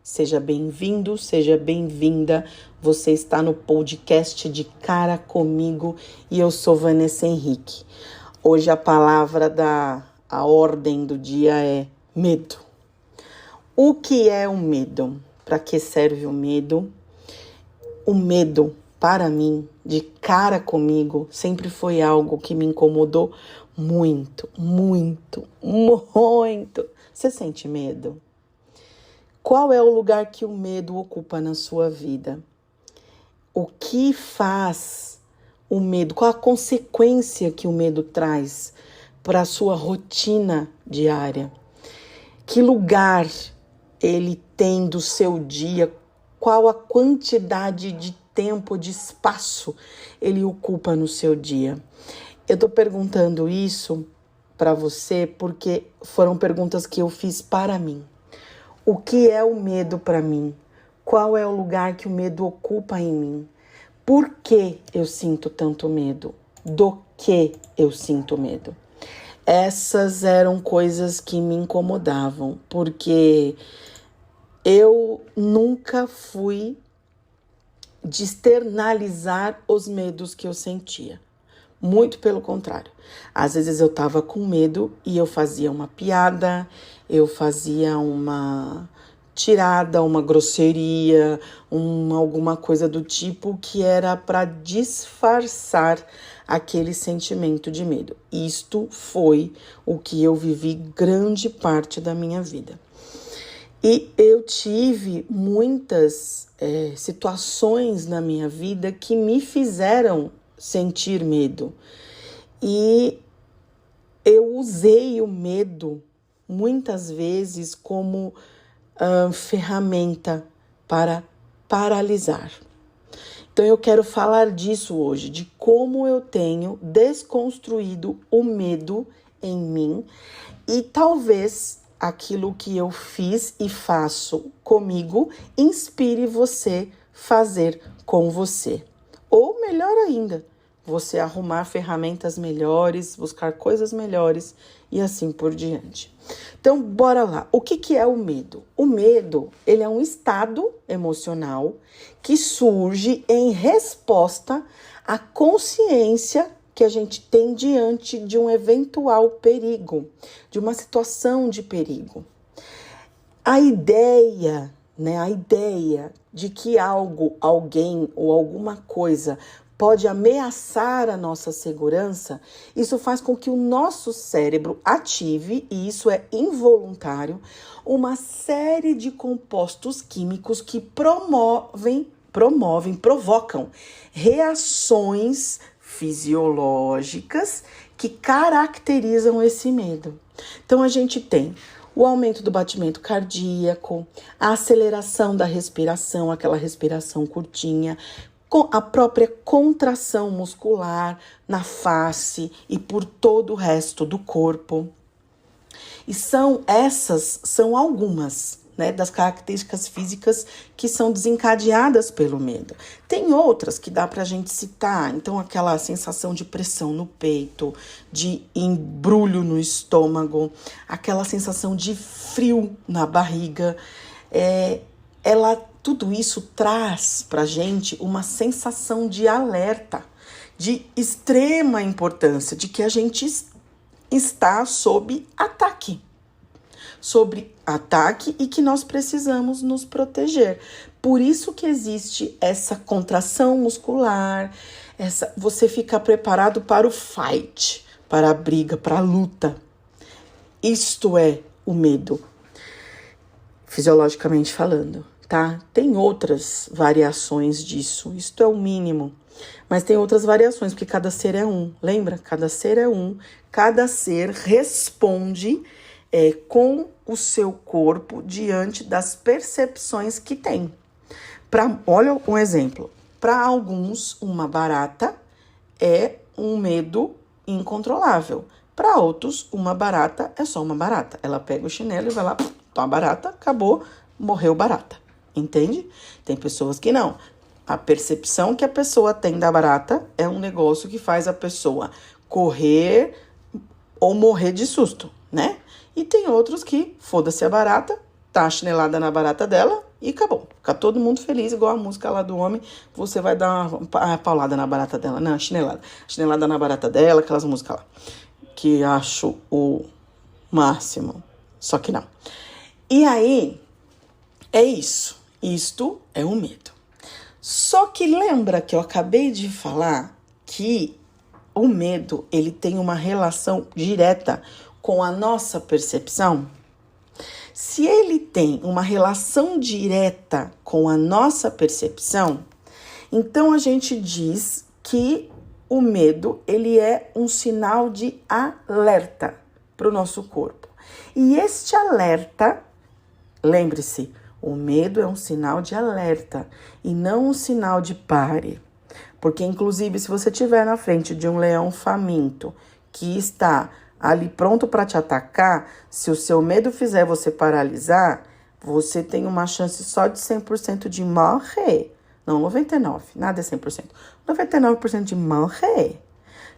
Seja bem-vindo, seja bem-vinda. Você está no podcast de Cara Comigo e eu sou Vanessa Henrique. Hoje a palavra a ordem do dia é medo. O que é o medo? Para que serve o medo? O medo, para mim, de cara comigo, sempre foi algo que me incomodou muito. Você sente medo? Qual é o lugar que o medo ocupa na sua vida? O que faz o medo? Qual a consequência que o medo traz para a sua rotina diária? Que lugar ele tem do seu dia? Qual a quantidade de tempo, de espaço ele ocupa no seu dia? Eu estou perguntando isso para você porque foram perguntas que eu fiz para mim. O que é o medo para mim? Qual é o lugar que o medo ocupa em mim? Por que eu sinto tanto medo? Do que eu sinto medo? Essas eram coisas que me incomodavam, porque eu nunca fui de externalizar os medos que eu sentia. Muito pelo contrário. Às vezes eu estava com medo e eu fazia uma piada, eu fazia uma tirada, uma grosseria, alguma coisa do tipo que era para disfarçar aquele sentimento de medo. Isto foi o que eu vivi grande parte da minha vida. E eu tive muitas situações na minha vida que me fizeram sentir medo. E eu usei o medo muitas vezes como ferramenta para paralisar. Então eu quero falar disso hoje, de como eu tenho desconstruído o medo em mim e talvez aquilo que eu fiz e faço comigo inspire você fazer com você. Ou melhor ainda, você arrumar ferramentas melhores, buscar coisas melhores e assim por diante. Então, bora lá. O que é o medo? O medo, ele é um estado emocional que surge em resposta à consciência que a gente tem diante de um eventual perigo, de uma situação de perigo. A ideia de que alguém ou alguma coisa pode ameaçar a nossa segurança, isso faz com que o nosso cérebro ative, e isso é involuntário, uma série de compostos químicos que provocam reações fisiológicas que caracterizam esse medo. Então a gente tem o aumento do batimento cardíaco, a aceleração da respiração, aquela respiração curtinha, com a própria contração muscular na face e por todo o resto do corpo. E essas são algumas, das características físicas que são desencadeadas pelo medo. Tem outras que dá pra gente citar, então aquela sensação de pressão no peito, de embrulho no estômago, aquela sensação de frio na barriga, tudo isso traz pra gente uma sensação de alerta, de extrema importância, de que a gente está sob ataque e que nós precisamos nos proteger. Por isso que existe essa contração muscular, você fica preparado para o fight, para a briga, para a luta. Isto é o medo, fisiologicamente falando, tá? Tem outras variações disso, isto é o mínimo. Mas tem outras variações, porque cada ser é um, lembra? Cada ser é um, cada ser responde com o seu corpo diante das percepções que tem. Olha um exemplo. Para alguns, uma barata é um medo incontrolável. Para outros, uma barata é só uma barata. Ela pega o chinelo e vai lá, toma a barata, acabou, morreu barata. Entende? Tem pessoas que não. A percepção que a pessoa tem da barata é um negócio que faz a pessoa correr ou morrer de susto, né? E tem outros que, foda-se a barata, tá a chinelada na barata dela, e acabou. Fica todo mundo feliz, igual a música lá do homem. Você vai dar uma paulada na barata dela. Não, chinelada. Chinelada na barata dela, aquelas músicas lá. Que acho o máximo. Só que não. E aí, é isso. Isto é o medo. Só que lembra que eu acabei de falar que o medo, ele tem uma relação direta com a nossa percepção? Se ele tem uma relação direta com a nossa percepção, então a gente diz que o medo, ele é um sinal de alerta para o nosso corpo. E este alerta, lembre-se, o medo é um sinal de alerta e não um sinal de pare. Porque, inclusive, se você estiver na frente de um leão faminto que está ali pronto para te atacar, se o seu medo fizer você paralisar, você tem uma chance só de 100% de morrer. Não, 99%, nada é 100%. 99% de morrer.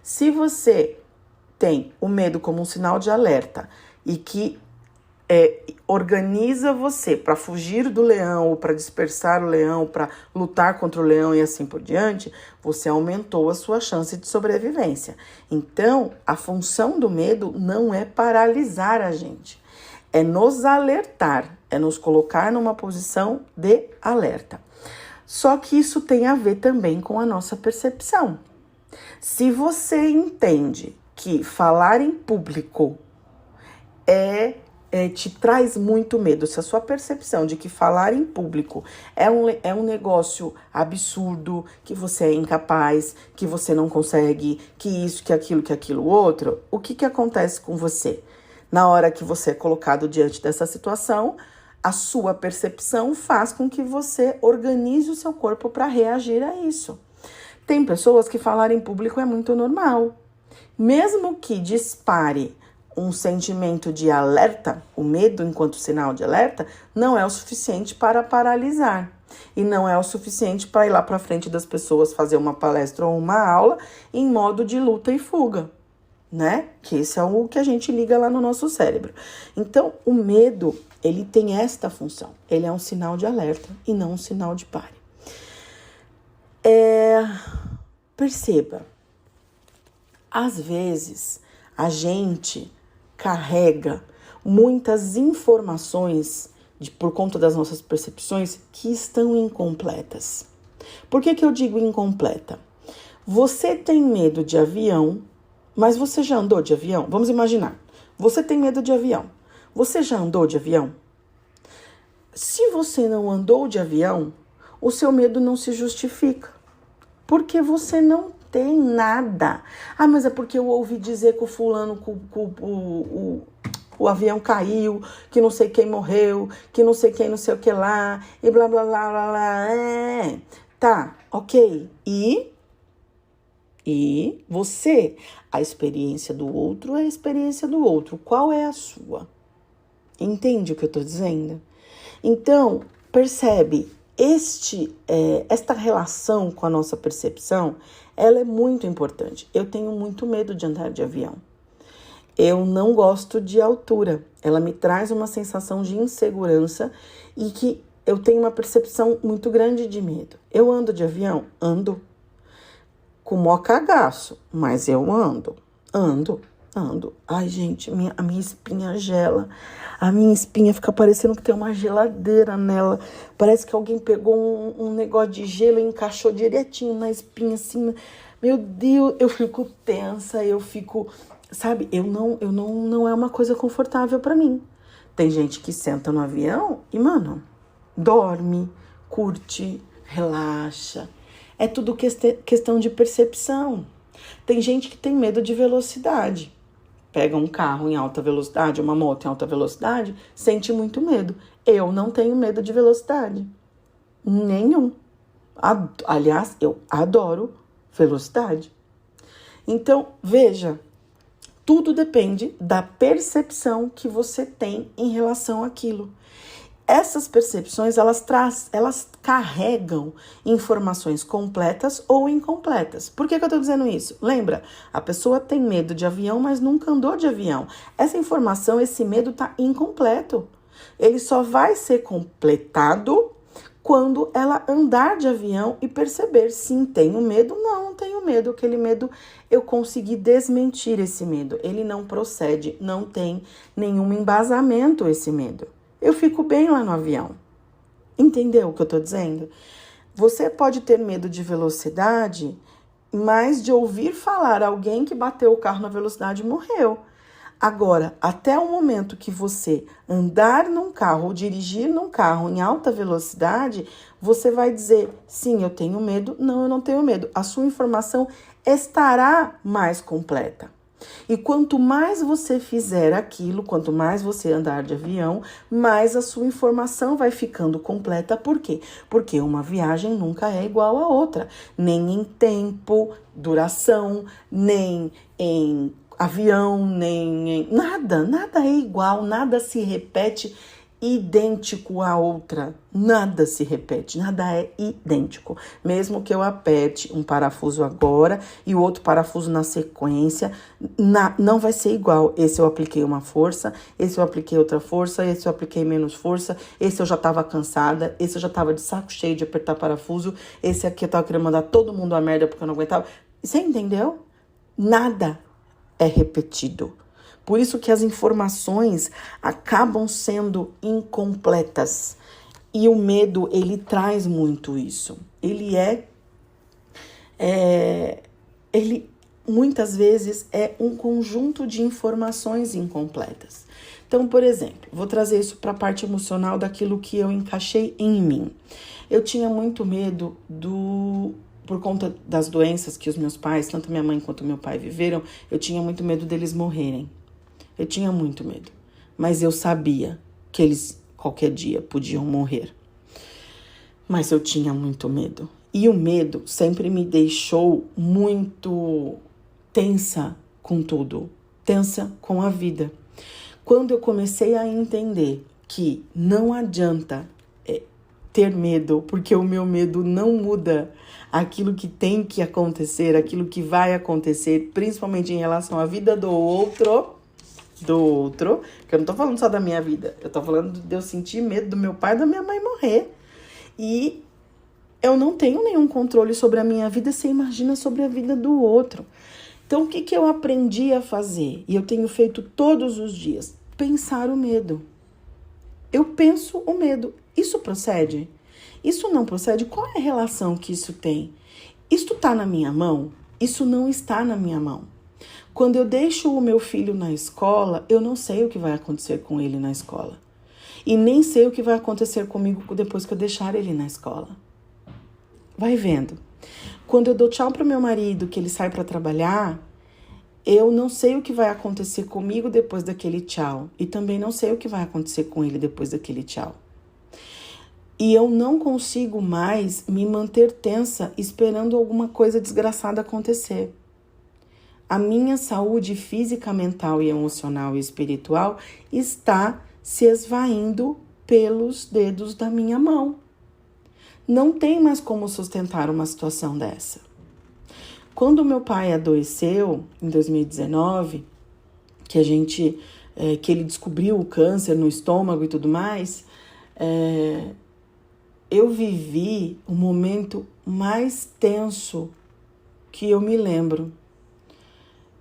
Se você tem o medo como um sinal de alerta e que organiza você para fugir do leão, ou para dispersar o leão, para lutar contra o leão e assim por diante, você aumentou a sua chance de sobrevivência. Então, a função do medo não é paralisar a gente, é nos alertar, é nos colocar numa posição de alerta. Só que isso tem a ver também com a nossa percepção. Se você entende que falar em público te traz muito medo, se a sua percepção de que falar em público é um negócio absurdo, que você é incapaz, que você não consegue, que isso, que aquilo outro, o que acontece com você? Na hora que você é colocado diante dessa situação, a sua percepção faz com que você organize o seu corpo para reagir a isso. Tem pessoas que falar em público é muito normal. Mesmo que dispare um sentimento de alerta, o medo enquanto sinal de alerta, não é o suficiente para paralisar. E não é o suficiente para ir lá para frente das pessoas fazer uma palestra ou uma aula em modo de luta e fuga, né? Que esse é o que a gente liga lá no nosso cérebro. Então, o medo, ele tem esta função. Ele é um sinal de alerta e não um sinal de pare. Perceba, às vezes a gente carrega muitas informações por conta das nossas percepções que estão incompletas. Por que eu digo incompleta? Você tem medo de avião, mas você já andou de avião? Vamos imaginar, você tem medo de avião. Você já andou de avião? Se você não andou de avião, o seu medo não se justifica, porque você não tem nada. Ah, mas é porque eu ouvi dizer que o fulano, o avião caiu, que não sei quem morreu, que não sei quem, não sei o que lá, e blá, blá, blá, blá, blá. Tá, ok. E você, a experiência do outro é a experiência do outro. Qual é a sua? Entende o que eu tô dizendo? Então, percebe, esta relação com a nossa percepção, ela é muito importante. Eu tenho muito medo de andar de avião. Eu não gosto de altura. Ela me traz uma sensação de insegurança e que eu tenho uma percepção muito grande de medo. Eu ando de avião? Ando. Com mó cagaço, mas eu ando. Ai, gente, a minha espinha gela. A minha espinha fica parecendo que tem uma geladeira nela. Parece que alguém pegou um negócio de gelo e encaixou direitinho na espinha, assim. Meu Deus, eu fico tensa, eu fico... Sabe, não é uma coisa confortável pra mim. Tem gente que senta no avião e, mano, dorme, curte, relaxa. É tudo questão de percepção. Tem gente que tem medo de velocidade. Pega um carro em alta velocidade, uma moto em alta velocidade, sente muito medo. Eu não tenho medo de velocidade. Nenhum. Aliás, eu adoro velocidade. Então, veja, tudo depende da percepção que você tem em relação àquilo. Essas percepções, elas carregam informações completas ou incompletas. Por que eu estou dizendo isso? Lembra, a pessoa tem medo de avião, mas nunca andou de avião. Essa informação, esse medo está incompleto. Ele só vai ser completado quando ela andar de avião e perceber, sim, tenho medo, não tenho medo. Aquele medo, eu consegui desmentir esse medo. Ele não procede, não tem nenhum embasamento esse medo. Eu fico bem lá no avião. Entendeu o que eu tô dizendo? Você pode ter medo de velocidade, mas de ouvir falar alguém que bateu o carro na velocidade e morreu. Agora, até o momento que você andar num carro ou dirigir num carro em alta velocidade, você vai dizer, sim, eu tenho medo, não, eu não tenho medo. A sua informação estará mais completa. E quanto mais você fizer aquilo, quanto mais você andar de avião, mais a sua informação vai ficando completa. Por quê? Porque uma viagem nunca é igual a outra, nem em tempo, duração, nem em avião, nem nada é igual, nada se repete idêntico à outra, nada se repete, nada é idêntico, mesmo que eu aperte um parafuso agora e o outro parafuso na sequência, não vai ser igual. Esse eu apliquei uma força, esse eu apliquei outra força, esse eu apliquei menos força, esse eu já estava cansada, esse eu já estava de saco cheio de apertar parafuso, esse aqui eu tava querendo mandar todo mundo a merda porque eu não aguentava. Você entendeu? Nada é repetido. Por isso que as informações acabam sendo incompletas. E o medo, ele traz muito isso. Ele muitas vezes é um conjunto de informações incompletas. Então, por exemplo, vou trazer isso para a parte emocional daquilo que eu encaixei em mim. Eu tinha muito medo por conta das doenças que os meus pais, tanto minha mãe quanto meu pai viveram, eu tinha muito medo deles morrerem. Eu tinha muito medo. Mas eu sabia que eles qualquer dia podiam morrer. Mas eu tinha muito medo. E o medo sempre me deixou muito tensa com tudo. Tensa com a vida. Quando eu comecei a entender que não adianta ter medo, porque o meu medo não muda aquilo que tem que acontecer, aquilo que vai acontecer, principalmente em relação à vida do outro, que eu não tô falando só da minha vida, eu tô falando de eu sentir medo do meu pai e da minha mãe morrer. E eu não tenho nenhum controle sobre a minha vida, você imagina sobre a vida do outro. Então, o que eu aprendi a fazer? E eu tenho feito todos os dias? Pensar o medo. Eu penso o medo. Isso procede? Isso não procede? Qual é a relação que isso tem? Isto está na minha mão? Isso não está na minha mão. Quando eu deixo o meu filho na escola, eu não sei o que vai acontecer com ele na escola. E nem sei o que vai acontecer comigo depois que eu deixar ele na escola. Vai vendo. Quando eu dou tchau para o meu marido, que ele sai para trabalhar, eu não sei o que vai acontecer comigo depois daquele tchau. E também não sei o que vai acontecer com ele depois daquele tchau. E eu não consigo mais me manter tensa esperando alguma coisa desgraçada acontecer. A minha saúde física, mental e emocional e espiritual está se esvaindo pelos dedos da minha mão. Não tem mais como sustentar uma situação dessa. Quando meu pai adoeceu, em 2019, que ele descobriu o câncer no estômago e tudo mais, eu vivi o momento mais tenso que eu me lembro.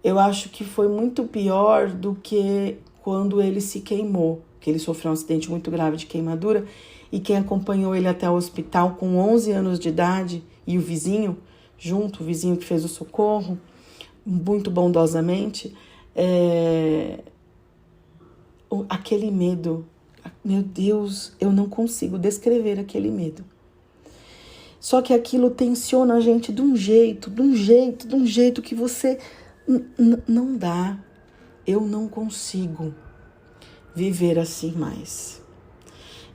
Eu acho que foi muito pior do que quando ele se queimou, que ele sofreu um acidente muito grave de queimadura e quem acompanhou ele até o hospital com 11 anos de idade e o vizinho junto, o vizinho que fez o socorro, muito bondosamente, aquele medo, meu Deus, eu não consigo descrever aquele medo. Só que aquilo tensiona a gente de um jeito que você não dá. Eu não consigo viver assim mais.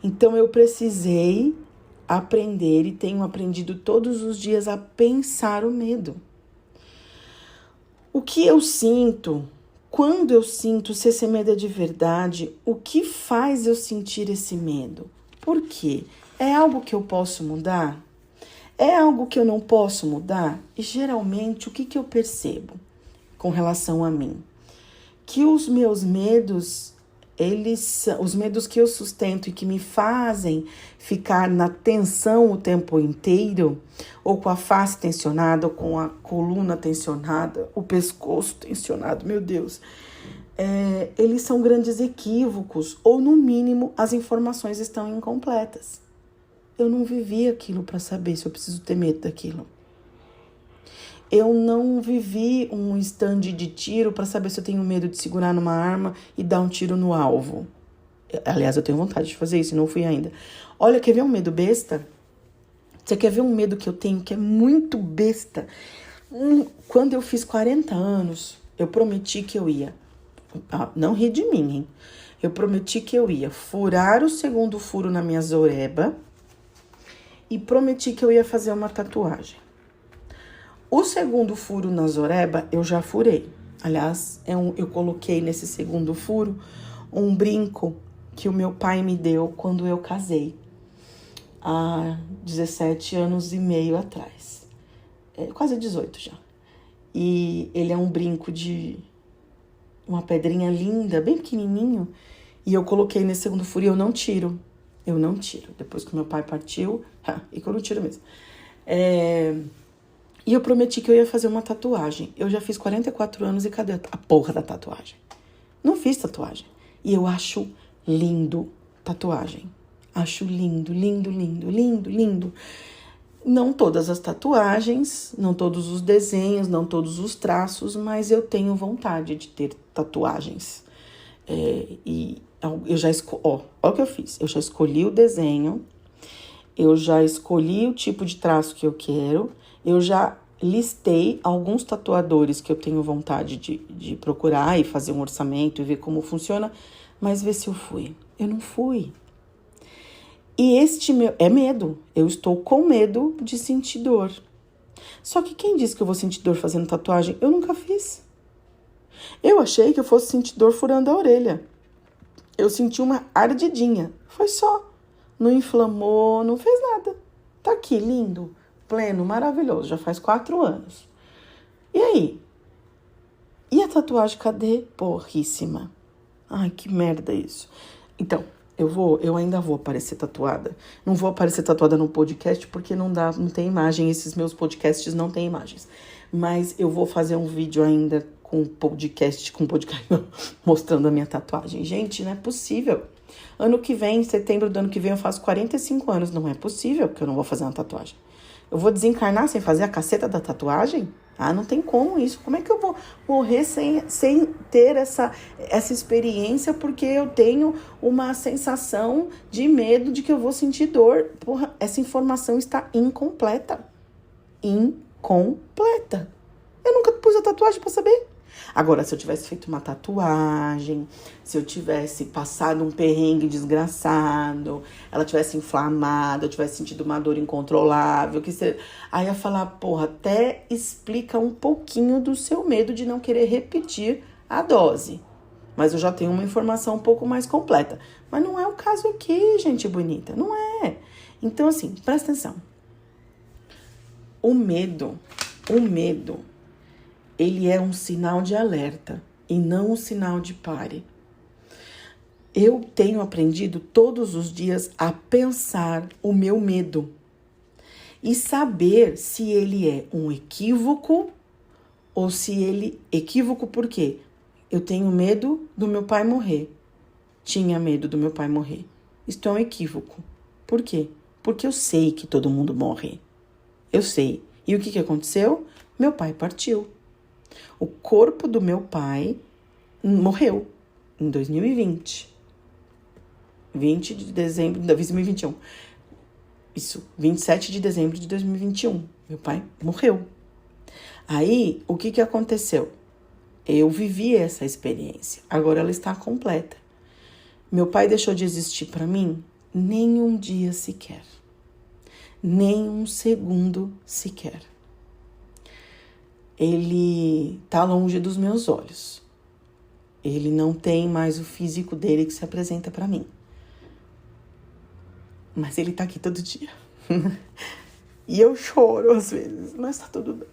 Então eu precisei aprender e tenho aprendido todos os dias a pensar o medo. O que eu sinto, quando eu sinto, se esse medo é de verdade, o que faz eu sentir esse medo? Por quê? É algo que eu posso mudar? É algo que eu não posso mudar? E geralmente, o que eu percebo com relação a mim? Que os meus medos, os medos que eu sustento e que me fazem ficar na tensão o tempo inteiro, ou com a face tensionada, ou com a coluna tensionada, o pescoço tensionado, meu Deus, eles são grandes equívocos, ou no mínimo as informações estão incompletas. Eu não vivi aquilo para saber se eu preciso ter medo daquilo. Eu não vivi um stand de tiro para saber se eu tenho medo de segurar numa arma e dar um tiro no alvo. Aliás, eu tenho vontade de fazer isso e não fui ainda. Olha, quer ver um medo besta? Você quer ver um medo que eu tenho que é muito besta? Quando eu fiz 40 anos, eu prometi que eu ia... não ri de mim, hein? Eu prometi que eu ia furar o segundo furo na minha zoreba e prometi que eu ia fazer uma tatuagem. O segundo furo na zoreba eu já furei. Aliás, eu coloquei nesse segundo furo um brinco que o meu pai me deu quando eu casei, há 17 anos e meio atrás. Quase 18 já. E ele é um brinco de uma pedrinha linda, bem pequenininho. E eu coloquei nesse segundo furo e eu não tiro. Eu não tiro. Depois que meu pai partiu, e que eu não tiro mesmo. E eu prometi que eu ia fazer uma tatuagem. Eu já fiz 44 anos e cadê a porra da tatuagem? Não fiz tatuagem. E eu acho lindo tatuagem. Acho lindo, lindo, lindo, lindo, lindo. Não todas as tatuagens, não todos os desenhos, não todos os traços, mas eu tenho vontade de ter tatuagens. E eu já olha o que eu fiz. Eu já escolhi o desenho, eu já escolhi o tipo de traço que eu quero, eu já listei alguns tatuadores que eu tenho vontade de procurar e fazer um orçamento e ver como funciona, mas ver se eu fui. Eu não fui. E é medo. Eu estou com medo de sentir dor. Só que quem disse que eu vou sentir dor fazendo tatuagem? Eu nunca fiz. Eu achei que eu fosse sentir dor furando a orelha. Eu senti uma ardidinha. Foi só. Não inflamou, não fez nada. Tá aqui, lindo, pleno, maravilhoso. Já faz 4 anos. E aí? E a tatuagem, cadê? Porríssima. Ai, que merda isso. Então, eu ainda vou aparecer tatuada. Não vou aparecer tatuada no podcast porque não tem imagem. Esses meus podcasts não tem imagens. Mas eu vou fazer um vídeo ainda com podcast mostrando a minha tatuagem. Gente, não é possível. Ano que vem, em setembro do ano que vem, eu faço 45 anos. Não é possível que eu não vou fazer uma tatuagem. Eu vou desencarnar sem fazer a caceta da tatuagem? Ah, não tem como isso. Como é que eu vou morrer sem ter essa experiência porque eu tenho uma sensação de medo de que eu vou sentir dor? Porra, essa informação está incompleta. Incompleta. Eu nunca pus a tatuagem para saber. Agora, se eu tivesse feito uma tatuagem, se eu tivesse passado um perrengue desgraçado, ela tivesse inflamado, eu tivesse sentido uma dor incontrolável, aí eu ia falar, porra, até explica um pouquinho do seu medo de não querer repetir a dose. Mas eu já tenho uma informação um pouco mais completa. Mas não é o caso aqui, gente bonita, não é. Então, assim, presta atenção. O medo, ele é um sinal de alerta e não um sinal de pare. Eu tenho aprendido todos os dias a pensar o meu medo e saber se ele é um equívoco ou se ele... Equívoco por quê? Eu tenho medo do meu pai morrer. Tinha medo do meu pai morrer. Isto é um equívoco. Por quê? Porque eu sei que todo mundo morre. Eu sei. E o que aconteceu? Meu pai partiu. O corpo do meu pai morreu em 2020. 20 de dezembro de 2021. Isso, 27 de dezembro de 2021. Meu pai morreu. Aí, o que aconteceu? Eu vivi essa experiência. Agora ela está completa. Meu pai deixou de existir para mim nem um dia sequer. Nem um segundo sequer. Ele tá longe dos meus olhos. Ele não tem mais o físico dele que se apresenta para mim. Mas ele tá aqui todo dia. E eu choro às vezes, mas tá tudo bem.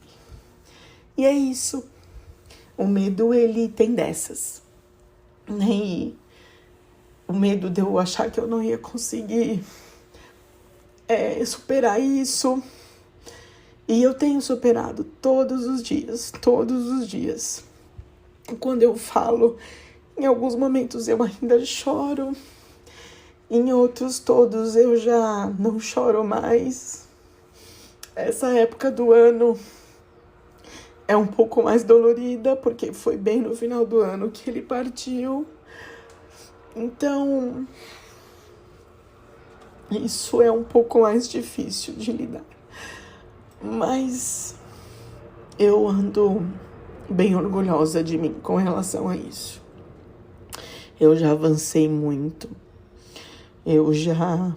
E é isso. O medo, ele tem dessas. E o medo de eu achar que eu não ia conseguir superar isso. E eu tenho superado todos os dias, todos os dias. Quando eu falo, em alguns momentos eu ainda choro, em outros todos eu já não choro mais. Essa época do ano é um pouco mais dolorida, porque foi bem no final do ano que ele partiu. Então, isso é um pouco mais difícil de lidar. Mas eu ando bem orgulhosa de mim com relação a isso. Eu já avancei muito. Eu já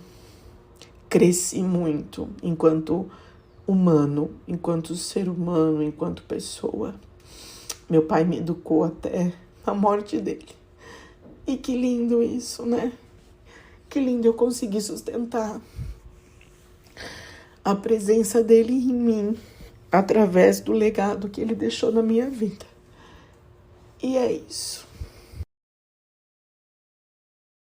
cresci muito enquanto humano, enquanto ser humano, enquanto pessoa. Meu pai me educou até a morte dele. E que lindo isso, né? Que lindo eu conseguir sustentar a presença dele em mim através do legado que ele deixou na minha vida. E é isso.